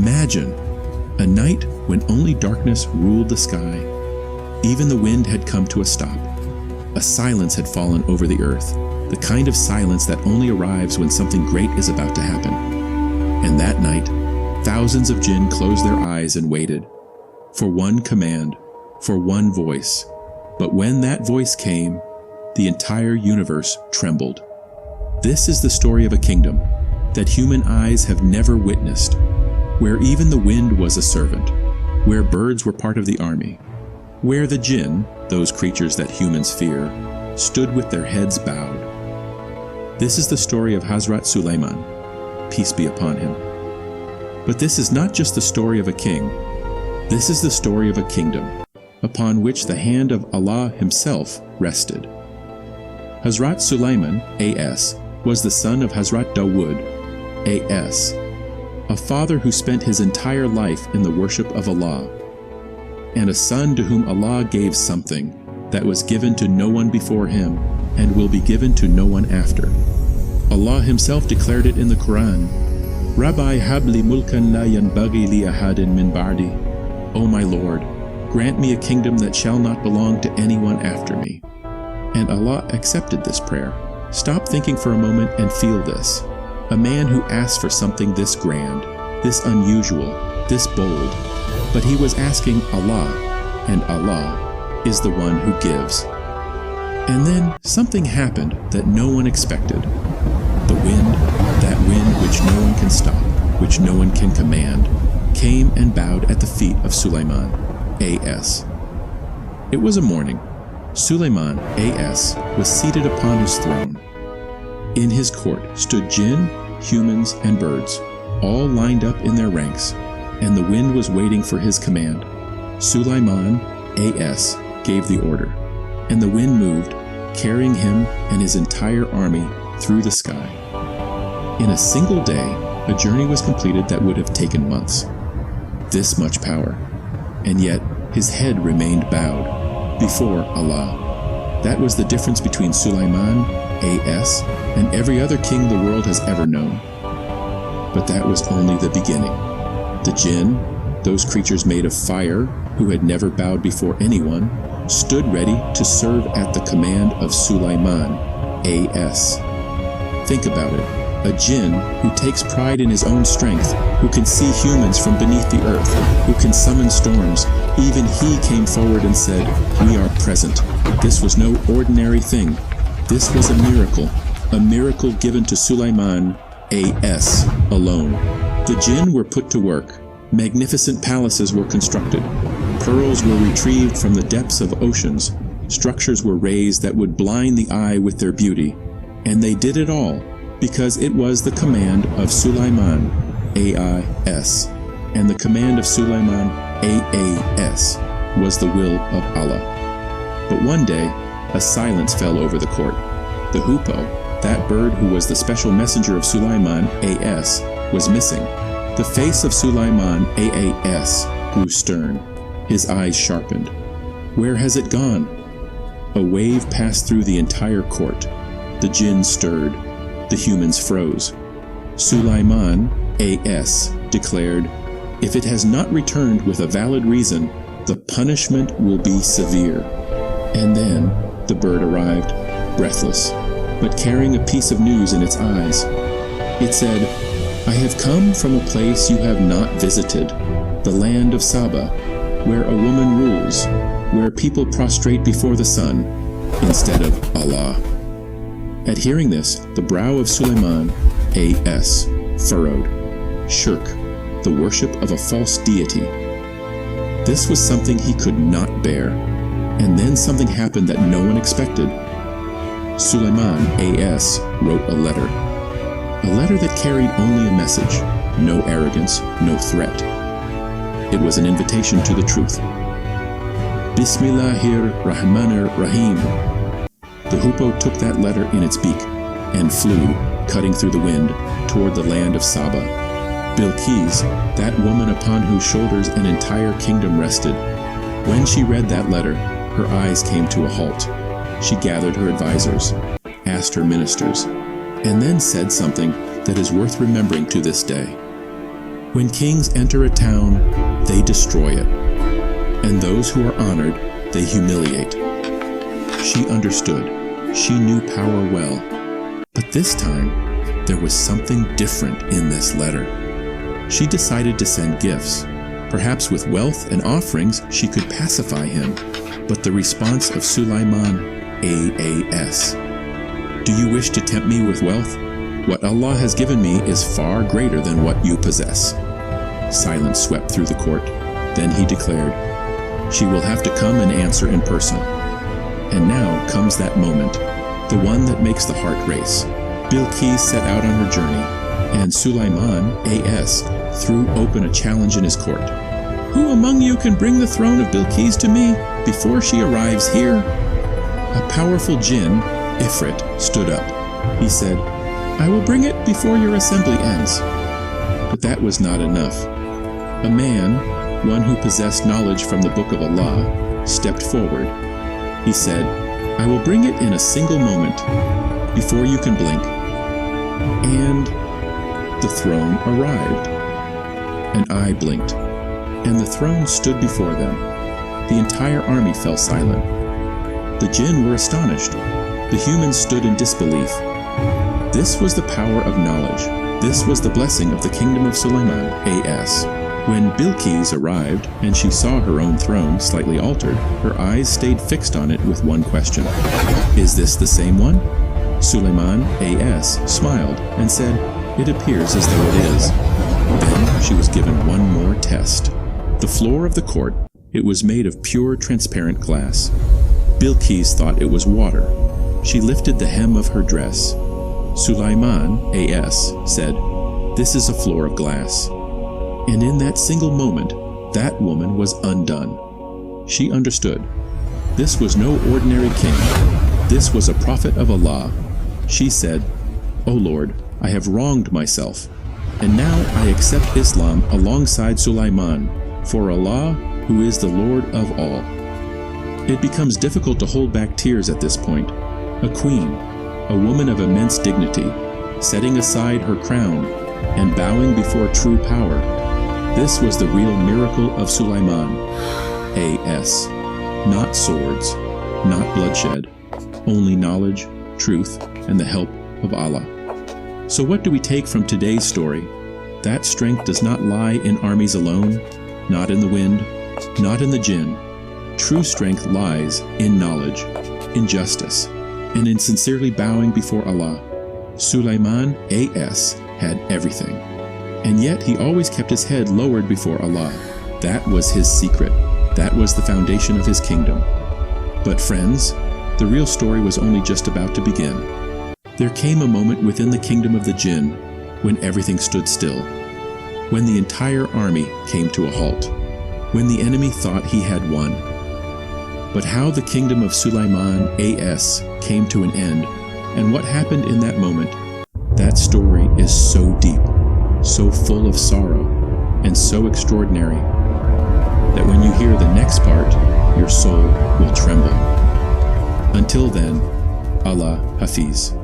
Imagine a night when only darkness ruled the sky. Even the wind had come to a stop. A silence had fallen over the earth, the kind of silence that only arrives when something great is about to happen. And that night, thousands of jinn closed their eyes and waited for one command, for one voice. But when that voice came, the entire universe trembled. This is the story of a kingdom that human eyes have never witnessed, where even the wind was a servant, where birds were part of the army, where the jinn, those creatures that humans fear, stood with their heads bowed. This is the story of Hazrat Sulaiman, peace be upon him. But this is not just the story of a king. This is the story of a kingdom, upon which the hand of Allah himself rested. Hazrat Sulaiman, A.S., was the son of Hazrat Dawood, A.S., a father who spent his entire life in the worship of Allah, and a son to whom Allah gave something that was given to no one before him and will be given to no one after. Allah himself declared it in the Quran, Rabbi habli mulkan la yanbaghi li ahadin min ba'di. O my Lord, grant me a kingdom that shall not belong to anyone after me. And Allah accepted this prayer. Stop thinking for a moment and feel this. A man who asked for something this grand, this unusual, this bold, but he was asking Allah, and Allah is the one who gives. And then something happened that no one expected. The wind, that wind which no one can stop, which no one can command, came and bowed at the feet of Sulaiman, A.S. It was a morning. Sulaiman, A.S., was seated upon his throne. In his court stood jinn, humans, and birds, all lined up in their ranks, and the wind was waiting for his command. Sulaiman, A.S., gave the order, and the wind moved, carrying him and his entire army through the sky. In a single day, a journey was completed that would have taken months. This much power, and yet his head remained bowed before Allah. That was the difference between Sulaiman, A.S., and every other king the world has ever known. But that was only the beginning. The jinn, those creatures made of fire who had never bowed before anyone, stood ready to serve at the command of Sulaiman, A.S. Think about it. A jinn who takes pride in his own strength, who can see humans from beneath the earth, who can summon storms. Even he came forward and said, "We are present." This was no ordinary thing. This was a miracle given to Sulaiman, A.S. alone. The jinn were put to work. Magnificent palaces were constructed. Pearls were retrieved from the depths of oceans. Structures were raised that would blind the eye with their beauty. And they did it all because it was the command of Sulaiman, A.I.S., and the command of Sulaiman, A.A.S., was the will of Allah. But one day, a silence fell over the court. The hoopoe, that bird who was the special messenger of Sulaiman, A.S., was missing. The face of Sulaiman, A.A.S., grew stern. His eyes sharpened. Where has it gone? A wave passed through the entire court. The jinn stirred. The humans froze. Sulaiman, A.S., declared, "If it has not returned with a valid reason, the punishment will be severe." And then the bird arrived, breathless, but carrying a piece of news in its eyes. It said, "I have come from a place you have not visited, the land of Saba, where a woman rules, where people prostrate before the sun instead of Allah." At hearing this, the brow of Sulaiman, A.S., furrowed. Shirk, the worship of a false deity. This was something he could not bear. And then something happened that no one expected. Sulaiman, A.S., wrote a letter that carried only a message, no arrogance, no threat. It was an invitation to the truth. Bismillahir Rahmanir Rahim. The hoopoe took that letter in its beak and flew, cutting through the wind, toward the land of Saba. Bilqis, that woman upon whose shoulders an entire kingdom rested, when she read that letter, her eyes came to a halt. She gathered her advisors, asked her ministers, and then said something that is worth remembering to this day. When kings enter a town, they destroy it, and those who are honored, they humiliate. She understood. She knew power well. But this time, there was something different in this letter. She decided to send gifts. Perhaps with wealth and offerings, she could pacify him. But the response of Sulaiman, aas. Do you wish to tempt me with wealth? What Allah has given me is far greater than what you possess. Silence swept through the court. Then he declared, she will have to come and answer in person. And now comes that moment, the one that makes the heart race. Bilqis set out on her journey, and Sulaiman, as, threw open a challenge in his court. Who among you can bring the throne of Bilqis to me before she arrives here? A powerful jinn, Ifrit, stood up. He said, I will bring it before your assembly ends. But that was not enough. A man, one who possessed knowledge from the Book of Allah, stepped forward. He said, I will bring it in a single moment, before you can blink. And the throne arrived. An eye blinked, and the throne stood before them. The entire army fell silent. The jinn were astonished. The humans stood in disbelief. This was the power of knowledge. This was the blessing of the kingdom of Sulaiman, as. When Bilqis arrived and she saw her own throne slightly altered, her eyes stayed fixed on it with one question. Is this the same one? Sulaiman, as, smiled and said, it appears as though it is. Then she was given one more test. The floor of the court, it was made of pure transparent glass. Bilqis thought it was water. She lifted the hem of her dress. Sulaiman, as, said, this is a floor of glass. And in that single moment, that woman was undone. She understood. This was no ordinary king. This was a prophet of Allah. She said, O Lord, I have wronged myself, and now I accept Islam alongside Sulaiman, for Allah, who is the Lord of all. It becomes difficult to hold back tears at this point. A queen, a woman of immense dignity, setting aside her crown and bowing before true power. This was the real miracle of Sulaiman, as. Not swords, not bloodshed, only knowledge, truth, and the help of Allah. So what do we take from today's story? That strength does not lie in armies alone, not in the wind, not in the jinn. True strength lies in knowledge, in justice, and in sincerely bowing before Allah. Sulaiman, as, had everything. And yet he always kept his head lowered before Allah. That was his secret. That was the foundation of his kingdom. But friends, the real story was only just about to begin. There came a moment within the kingdom of the jinn when everything stood still, when the entire army came to a halt, when the enemy thought he had won. But how the kingdom of Sulaiman, as, came to an end, and what happened in that moment, that story is so deep, so full of sorrow, and so extraordinary, that when you hear the next part, your soul will tremble. Until then, Allah Hafiz.